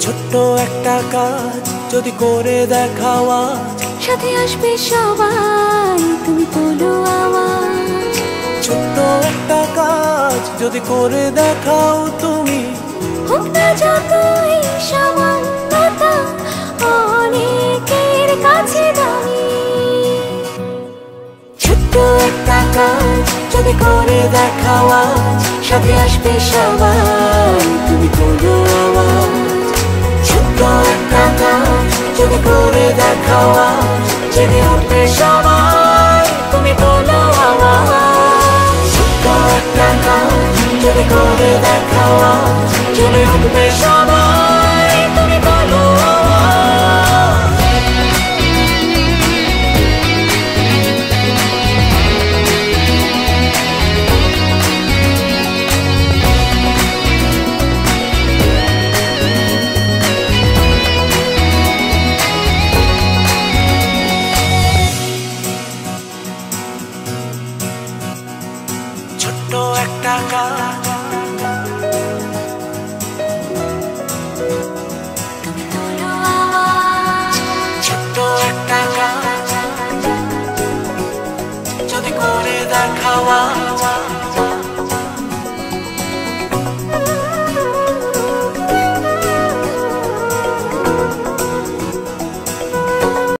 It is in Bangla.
ছোট্ট একটা কাজ যদি করে দেখাও আজ, সাথে আসবে সবাই, তুমি তোলো আওয়াজ। ছোট্ট একটা কাজ যদি করে দেখাও তুমি, হোক না যতই সামান্যতা অনেকের কাছে দামি। ছোট্ট একটা কাজ যদি করে দেখাও আজ, সাথে আসবে সবাই, তুমি তোলো আওয়াজ। ছোট্ট একটা কাজ যদি করে দেখাও আজ, জেগে উঠবে সবাই, তুমি তোলো আওয়াজ। ছোট্ট একটা কাজ যদি করে দেখাও আজ, জেগে উঠবে সবাই, তুমি তোলো আওয়াজ। ছোট্ট একটা কাজ, তুমি তোলো আওয়াজ। ছোট্ট একটা কাজ যদি করে দেখাও আজ,